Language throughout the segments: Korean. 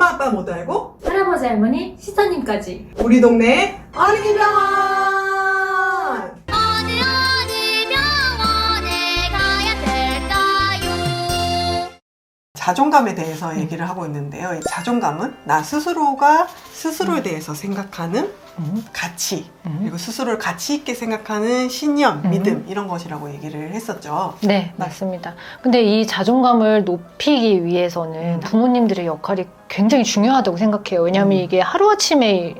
엄마 아빠 모두 알고 할아버지 할머니 시사님까지 우리 동네 어린이병원. 어느 병원에 가야 될까요? 자존감에 대해서 얘기를 하고 있는데요. 이 자존감은 나 스스로가 스스로에 대해서 생각하는 가치, 그리고 스스로를 가치 있게 생각하는 신념, 믿음 이런 것이라고 얘기를 했었죠. 네, 맞습니다. 근데 이 자존감을 높이기 위해서는 부모님들의 역할이 굉장히 중요하다고 생각해요. 왜냐하면 이게 하루아침에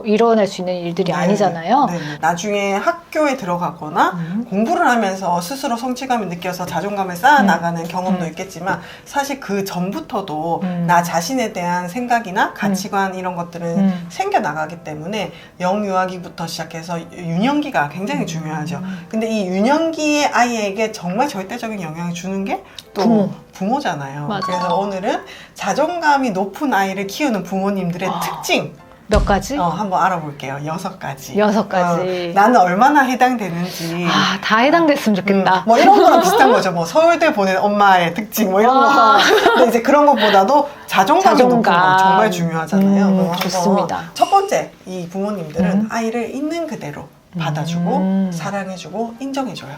일어날 수 있는 일들이 아니잖아요. 네. 나중에 학교에 들어가거나 공부를 하면서 스스로 성취감을 느껴서 자존감을 쌓아나가는 경험도 있겠지만 사실 그 전부터도 나 자신에 대한 생각이나 가치관 이런 것들은 생겨나가기 때문에 영유아기부터 시작해서 유년기가 굉장히 중요하죠. 근데 이 유년기의 아이에게 정말 절대적인 영향을 주는 게 또 부모잖아요. 맞아. 그래서 오늘은 자존감이 높은 아이를 키우는 부모님들의 특징 몇 가지? 한번 알아볼게요. 6가지. 6가지. 나는 얼마나 해당되는지. 다 해당됐으면 좋겠다. 뭐 이런 거랑 비슷한 거죠. 뭐 서울대 보낸 엄마의 특징 뭐 이런 거. 근데 이제 그런 것보다도 자존감이 높은 건 정말 중요하잖아요. 그럼 한번 좋습니다. 첫 번째, 이 부모님들은 아이를 있는 그대로 받아주고 사랑해주고 인정해줘요.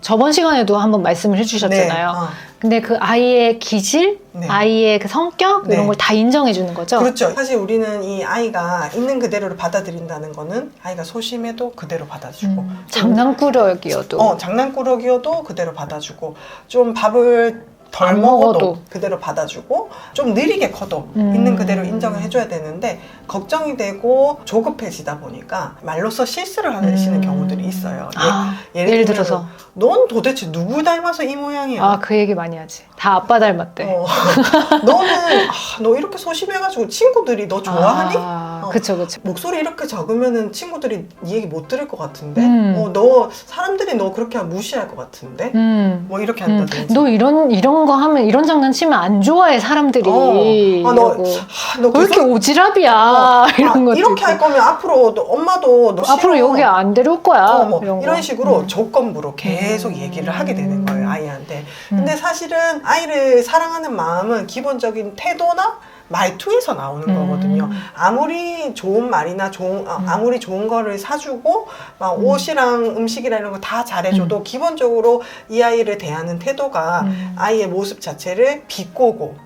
저번 시간에도 한번 말씀을 해주셨잖아요. 네. 근데 그 아이의 기질, 네. 아이의 그 성격 네. 이런 걸 다 인정해 주는 거죠. 그렇죠. 사실 우리는 이 아이가 있는 그대로를 받아들인다는 거는 아이가 소심해도 그대로 받아주고 장난꾸러기여도 장난꾸러기여도 그대로 받아주고 좀 밥을 덜 안 먹어도 먹어도. 그대로 받아주고 좀 느리게 커도 있는 그대로 인정을 해줘야 되는데 걱정이 되고 조급해지다 보니까 말로써 실수를 하시는 경우들이 있어요. 예를 들어서 넌 도대체 누구 닮아서 이 모양이야? 그 얘기 많이 하지. 다 아빠 닮았대. 너는 너 이렇게 소심해가지고 친구들이 너 좋아하니? 그쵸. 목소리 이렇게 작으면은 친구들이 네 얘기 못 들을 것 같은데 너 사람들이 너 그렇게 하면 무시할 것 같은데 뭐 이렇게 한다든지 너 이런 거 하면 이런 장난치면 안 좋아해 사람들이. 너 왜 이렇게 오지랖이야 이런 거. 이렇게 할 거면 앞으로 엄마도 너 앞으로 싫어. 여기 안 데려올 거야. 이런 식으로 조건부로 계속 얘기를 하게 되는 거예요, 아이한테. 근데 사실은 아이를 사랑하는 마음은 기본적인 태도나 말투에서 나오는 거거든요. 아무리 좋은 말이나 아무리 좋은 거를 사주고 막 옷이랑 음식이랑 이런 거 다 잘해줘도 기본적으로 이 아이를 대하는 태도가 아이의 모습 자체를 비꼬고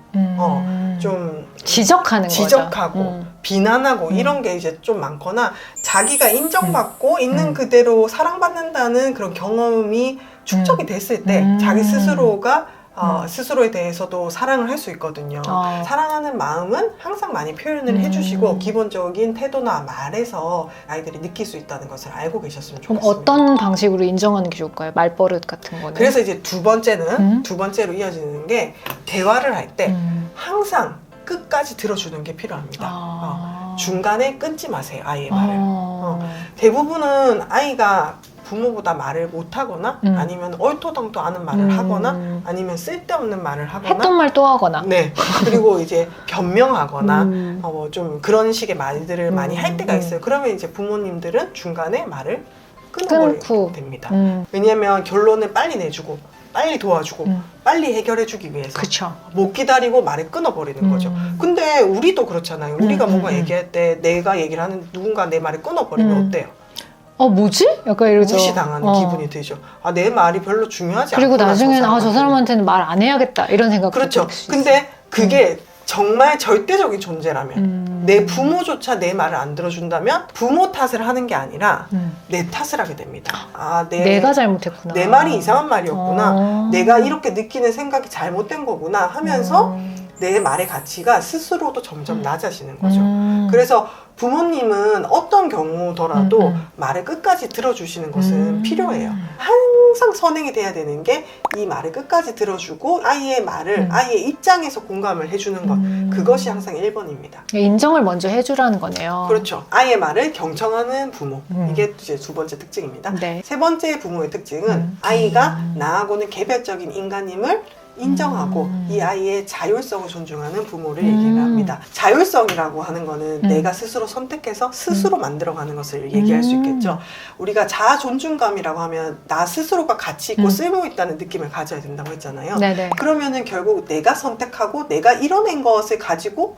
좀 지적하는 지적하고 비난하고 이런 게 이제 좀 많거나 자기가 인정받고 있는 그대로 사랑받는다는 그런 경험이 축적이 됐을 때 자기 스스로가 스스로에 대해서도 사랑을 할 수 있거든요. 사랑하는 마음은 항상 많이 표현을 해주시고 기본적인 태도나 말에서 아이들이 느낄 수 있다는 것을 알고 계셨으면 그럼 좋겠습니다. 어떤 방식으로 인정하는 게 좋을까요? 말버릇 같은 거는? 그래서 이제 두 번째로 이어지는 게 대화를 할 때 항상 끝까지 들어주는 게 필요합니다. 중간에 끊지 마세요, 아이의 말을. 대부분은 아이가 부모보다 말을 못하거나 아니면 얼토당토 않은 말을 하거나 아니면 쓸데없는 말을 하거나 했던 말 또 하거나 그리고 이제 변명하거나 좀 그런 식의 말들을 많이 할 때가 있어요. 그러면 이제 부모님들은 중간에 말을 끊어버리게 됩니다. 왜냐하면 결론을 빨리 내주고 빨리 도와주고 빨리 해결해주기 위해서 그쵸. 못 기다리고 말을 끊어버리는 거죠. 근데 우리도 그렇잖아요. 우리가 뭔가 얘기할 때 내가 얘기를 하는 누군가 내 말을 끊어버리면 어때요? 뭐지? 약간 이러죠. 무시당하는 기분이 들죠. 내 말이 별로 중요하지 않구나. 그리고 나중에는 저 사람한테는 말 안 해야겠다 이런 생각. 그렇죠. 근데 그게 정말 절대적인 존재라면 내 부모조차 내 말을 안 들어준다면 부모 탓을 하는 게 아니라 내 탓을 하게 됩니다. 내가 잘못했구나. 내 말이 이상한 말이었구나. 내가 이렇게 느끼는 생각이 잘못된 거구나 하면서 내 말의 가치가 스스로도 점점 낮아지는 거죠. 그래서 부모님은 어떤 경우더라도 말을 끝까지 들어주시는 것은 필요해요. 항상 선행이 돼야 되는 게 이 말을 끝까지 들어주고 아이의 말을 아이의 입장에서 공감을 해주는 것. 그것이 항상 1번입니다. 인정을 먼저 해주라는 거네요. 그렇죠. 아이의 말을 경청하는 부모. 이게 이제 두 번째 특징입니다. 네. 세 번째 부모의 특징은 아이가 나하고는 개별적인 인간임을 인정하고 이 아이의 자율성을 존중하는 부모를 얘기를 합니다. 자율성이라고 하는 거는 내가 스스로 선택해서 스스로 만들어가는 것을 얘기할 수 있겠죠. 우리가 자아 존중감이라고 하면 나 스스로가 가치 있고 쓸모 있다는 느낌을 가져야 된다고 했잖아요. 네네. 그러면은 결국 내가 선택하고 내가 이뤄낸 것을 가지고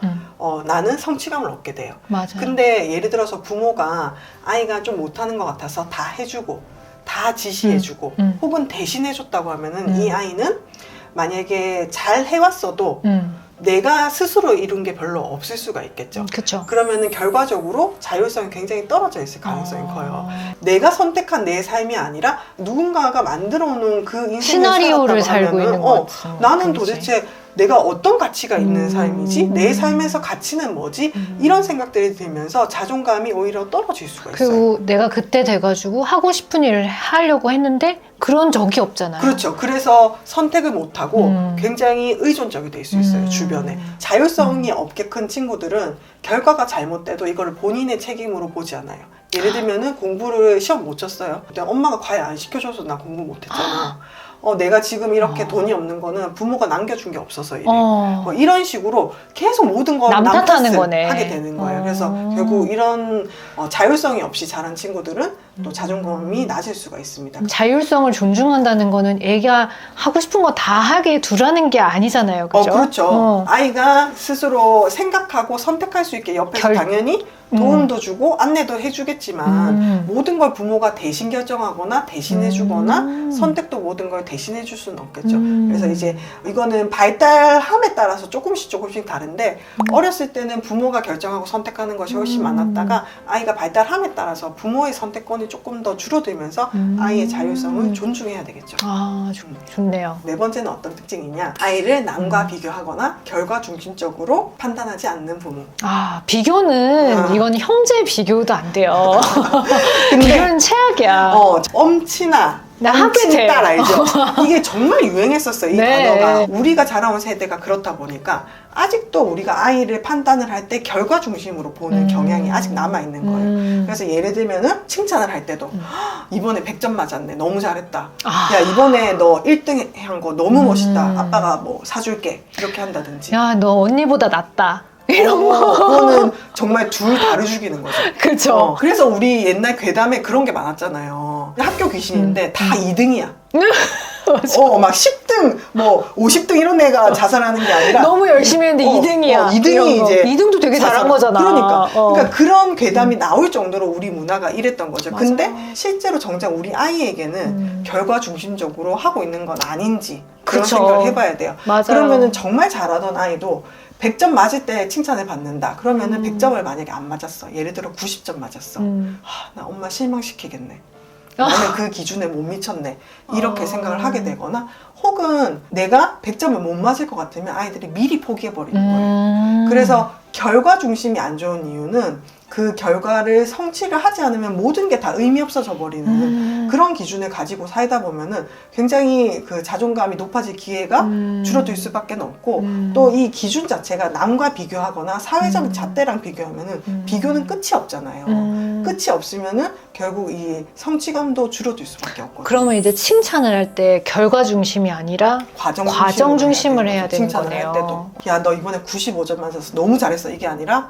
나는 성취감을 얻게 돼요. 맞아요. 근데 예를 들어서 부모가 아이가 좀 못하는 것 같아서 다 해주고 다 지시해주고 혹은 대신해줬다고 하면은 이 아이는 만약에 잘 해왔어도 내가 스스로 이룬 게 별로 없을 수가 있겠죠. 그렇죠. 그러면은 결과적으로 자율성이 굉장히 떨어져 있을 가능성이 커요. 내가 선택한 내 삶이 아니라 누군가가 만들어 놓은 그 인생을 시나리오를 살았다고 살고 하면은, 있는 것 같은 나는 그렇지. 도대체 내가 어떤 가치가 있는 삶이지? 내 삶에서 가치는 뭐지? 이런 생각들이 들면서 자존감이 오히려 떨어질 수가 있어요. 그리고 내가 그때 돼가지고 하고 싶은 일을 하려고 했는데 그런 적이 없잖아요. 그렇죠. 그래서 선택을 못하고 굉장히 의존적이 될 수 있어요, 주변에. 자율성이 없게 큰 친구들은 결과가 잘못돼도 이걸 본인의 책임으로 보지 않아요. 예를 들면은 공부를 시험 못 쳤어요. 근데 엄마가 과외 안 시켜줘서 나 공부 못했잖아. 내가 지금 이렇게 돈이 없는 거는 부모가 남겨준 게 없어서 이래. 뭐 이런 식으로 계속 모든 걸 남 탓하는 탓을 거네. 하게 되는 거예요. 그래서 결국 이런 자율성이 없이 자란 친구들은 또 자존감이 낮을 수가 있습니다. 자율성을 존중한다는 거는 애가 하고 싶은 거 다 하게 두라는 게 아니잖아요. 그죠? 그렇죠. 아이가 스스로 생각하고 선택할 수 있게 옆에서 당연히 도움도 주고 안내도 해주겠지만 모든 걸 부모가 대신 결정하거나 대신해주거나 선택도 모든 걸 대신해줄 수는 없겠죠. 그래서 이제 이거는 발달함에 따라서 조금씩 다른데 어렸을 때는 부모가 결정하고 선택하는 것이 훨씬 많았다가 아이가 발달함에 따라서 부모의 선택권이 조금 더 줄어들면서 아이의 자율성을 존중해야 되겠죠. 아, 좋네요. 네 번째는 어떤 특징이냐? 아이를 남과 비교하거나 결과 중심적으로 판단하지 않는 부모. 아, 비교는 이건 형제 비교도 안 돼요. 근데 비교는 최악이야. 엄친아, 나 하게 돼. 딸 알죠? 이게 정말 유행했었어요, 이 네. 단어가. 우리가 자라온 세대가 그렇다 보니까 아직도 우리가 아이를 판단을 할 때 결과 중심으로 보는 경향이 아직 남아있는 거예요. 그래서 예를 들면은 칭찬을 할 때도 이번에 100점 맞았네, 너무 잘했다. 야, 이번에 너 1등 한 거 너무 멋있다. 아빠가 뭐 사줄게. 이렇게 한다든지. 야, 너 언니보다 낫다. 이런 거. 그거는 정말 둘 다를 죽이는 거죠. 그쵸. 그래서 우리 옛날 괴담에 그런 게 많았잖아요. 학교 귀신인데 다 2등이야. 막 10등, 뭐 50등 이런 애가 자살하는 게 아니라 너무 열심히 했는데 2등이야. 2등이 이제 2등도 되게 잘한 거잖아. 그러니까 그런 괴담이 나올 정도로 우리 문화가 이랬던 거죠. 맞아. 근데 실제로 정작 우리 아이에게는 결과 중심적으로 하고 있는 건 아닌지 그런 그쵸. 생각을 해봐야 돼요. 맞아요. 그러면은 정말 잘하던 아이도 100점 맞을 때 칭찬을 받는다. 그러면은 100점을 만약에 안 맞았어. 예를 들어 90점 맞았어. 나 엄마 실망시키겠네. 나는 그 기준에 못 미쳤네. 이렇게 생각을 하게 되거나 혹은 내가 100점을 못 맞을 것 같으면 아이들이 미리 포기해버리는 거예요. 그래서 결과 중심이 안 좋은 이유는 그 결과를 성취를 하지 않으면 모든 게 다 의미 없어져 버리는 그런 기준을 가지고 살다 보면은 굉장히 그 자존감이 높아질 기회가 줄어들 수밖에 없고 또 이 기준 자체가 남과 비교하거나 사회적 잣대랑 비교하면은 비교는 끝이 없잖아요. 끝이 없으면은 결국 이 성취감도 줄어들 수밖에 없거든요. 그러면 이제 칭찬을 할 때 결과 중심이 아니라 과정 중심을 해야 되는 칭찬을 거네요. 할 때도 야, 너 이번에 95점 맞았어. 너무 잘했어. 이게 아니라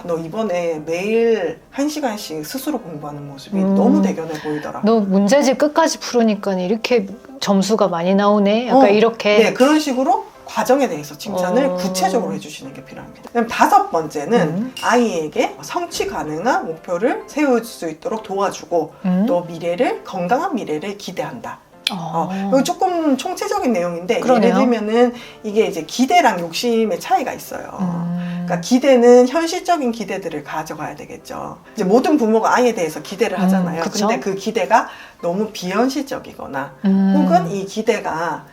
너 이번에 매일 1시간씩 스스로 공부하는 모습이 너무 대견해 보이더라. 너 문제집 끝까지 풀으니까 이렇게 점수가 많이 나오네. 약간 이렇게. 네, 그런 식으로 과정에 대해서 칭찬을 구체적으로 해주시는 게 필요합니다. 그럼 5번째는 아이에게 성취 가능한 목표를 세울 수 있도록 도와주고 또 미래를 건강한 미래를 기대한다. 이거 조금 총체적인 내용인데 그러네요. 예를 들면은 이게 이제 기대랑 욕심의 차이가 있어요. 그러니까 기대는 현실적인 기대들을 가져가야 되겠죠. 이제 모든 부모가 아이에 대해서 기대를 하잖아요. 그쵸? 근데 그 기대가 너무 비현실적이거나 혹은 이 기대가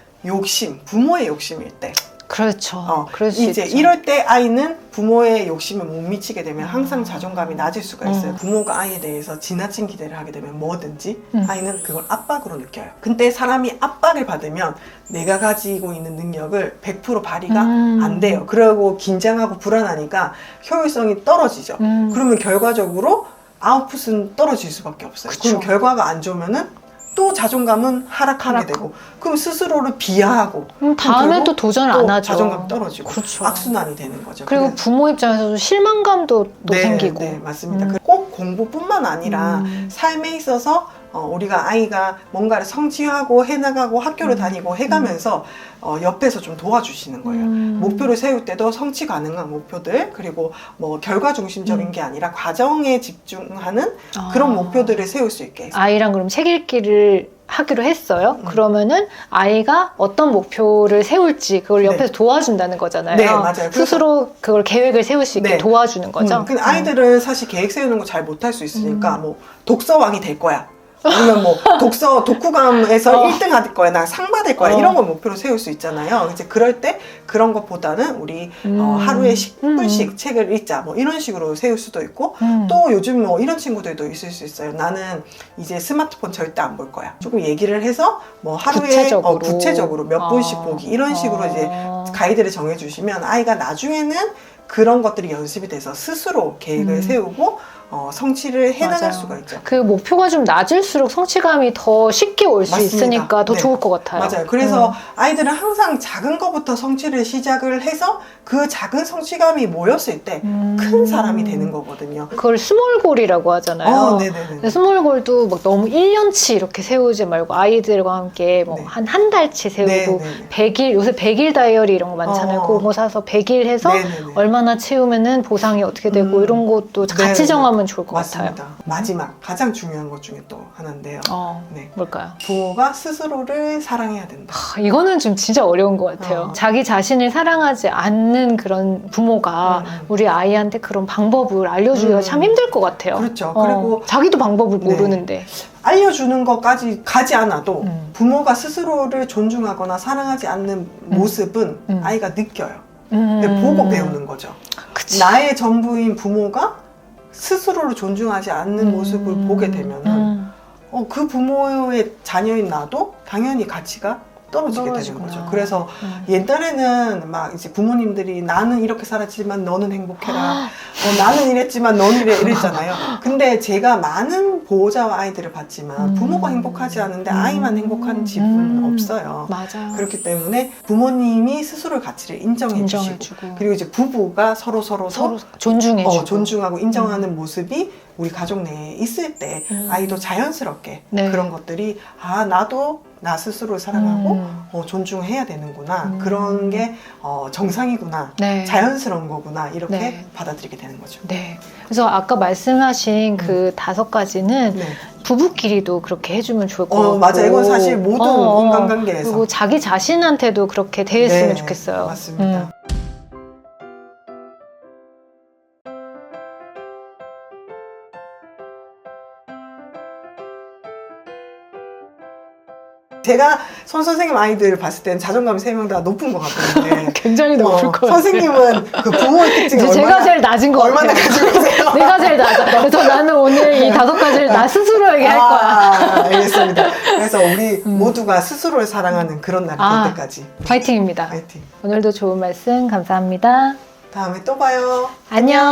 부모의 욕심일 때 그렇죠. 그럴 수 이제 있죠. 이럴 때 아이는 부모의 욕심을 못 미치게 되면 항상 자존감이 낮을 수가 있어요. 부모가 아이에 대해서 지나친 기대를 하게 되면 뭐든지 아이는 그걸 압박으로 느껴요. 근데 사람이 압박을 받으면 내가 가지고 있는 능력을 100% 발휘가 안 돼요. 그리고 긴장하고 불안하니까 효율성이 떨어지죠. 그러면 결과적으로 아웃풋은 떨어질 수밖에 없어요. 그쵸. 그럼 결과가 안 좋으면은 또 자존감은 하락하게 되고 그럼 스스로를 비하하고 다음에 결국 또 도전 안 하죠. 자존감 떨어지고 그렇죠. 악순환이 되는 거죠. 그리고 그래서 부모 입장에서도 실망감도 또 생기고. 네, 맞습니다. 꼭 공부뿐만 아니라 삶에 있어서 우리가 아이가 뭔가를 성취하고 해나가고 학교를 다니고 해가면서 옆에서 좀 도와주시는 거예요. 목표를 세울 때도 성취 가능한 목표들 그리고 뭐 결과 중심적인 게 아니라 과정에 집중하는 그런 목표들을 세울 수 있게 해서. 아이랑 그럼 책 읽기를 하기로 했어요. 그러면은 아이가 어떤 목표를 세울지 그걸 옆에서 도와준다는 거잖아요. 네, 맞아요. 스스로 그걸 계획을 세울 수 있게 도와주는 거죠. 근데 아이들은 사실 계획 세우는 거 잘 못할 수 있으니까 뭐 독서왕이 될 거야. 아니면 뭐 독후감에서 1등 할 거야, 나 상 받을 거야 이런 걸 목표로 세울 수 있잖아요. 이제 그럴 때 그런 것보다는 우리 하루에 10분씩 책을 읽자 뭐 이런 식으로 세울 수도 있고 또 요즘 뭐 이런 친구들도 있을 수 있어요. 나는 이제 스마트폰 절대 안 볼 거야. 조금 얘기를 해서 뭐 하루에 구체적으로 몇 분씩 보기 이런 식으로 이제 가이드를 정해주시면 아이가 나중에는 그런 것들이 연습이 돼서 스스로 계획을 세우고 성취를 해나갈 수가 있죠. 그 목표가 좀 낮을수록 성취감이 더 쉽게 올 수 있으니까 더 좋을 것 같아요. 맞아요. 그래서 아이들은 항상 작은 것부터 성취를 시작을 해서 그 작은 성취감이 모였을 때 큰 사람이 되는 거거든요. 그걸 스몰골이라고 하잖아요. 네네네. 스몰골도 막 너무 1년치 이렇게 세우지 말고 아이들과 함께 뭐 한 달치 세우고 100일, 요새 100일 다이어리 이런 거 많잖아요. 그거 사서 100일 해서 얼마나 채우면은 보상이 어떻게 되고 이런 것도 같이 정하면 좋을 것 맞습니다. 같아요. 마지막 가장 중요한 것 중에 또 하나인데요. 뭘까요? 부모가 스스로를 사랑해야 된다. 이거는 좀 진짜 어려운 것 같아요. 자기 자신을 사랑하지 않는 그런 부모가 우리 아이한테 그런 방법을 알려주기가 참 힘들 것 같아요. 그렇죠. 그리고 자기도 방법을 모르는데. 알려주는 것까지 가지 않아도 부모가 스스로를 존중하거나 사랑하지 않는 모습은 아이가 느껴요. 보고 배우는 거죠. 그치. 나의 전부인 부모가 스스로를 존중하지 않는 모습을 보게 되면은 그 부모의 자녀인 나도 당연히 가치가 떨어지게 되는 거죠. 그래서 옛날에는 막 이제 부모님들이 나는 이렇게 살았지만 너는 행복해라. 나는 이랬지만 너는 이랬잖아요. 근데 제가 많은 보호자와 아이들을 봤지만 부모가 행복하지 않은데 아이만 행복한 집은 없어요. 맞아. 그렇기 때문에 부모님이 스스로의 가치를 인정해 주시고 그리고 이제 부부가 서로 존중해주고 존중하고 인정하는 모습이 우리 가족 내에 있을 때 아이도 자연스럽게 그런 것들이 나도 나 스스로를 사랑하고 존중해야 되는구나. 그런 게 정상이구나. 자연스러운 거구나. 이렇게 받아들이게 되는 거죠. 네. 그래서 아까 말씀하신 그 5가지는 부부끼리도 그렇게 해주면 좋을 것 같고 맞아. 이건 사실 모든 인간관계에서 그리고 자기 자신한테도 그렇게 대했으면 좋겠어요. 맞습니다. 제가 손 선생님 아이들 봤을 때는 자존감이 3명 다 높은 것 같았는데 굉장히 높을 것 같아요. 선생님은 그 부모의 특징이 제가 제일 낮은 것 같아요. 얼마나 가지고 계세요? 내가 제일 낮아. 그래서 나는 오늘 이 5가지를 나 스스로에게 할 거야. 알겠습니다. 그래서 우리 모두가 스스로를 사랑하는 그런 날이 될 때까지 파이팅입니다. 파이팅. 오늘도 좋은 말씀 감사합니다. 다음에 또 봐요. 안녕.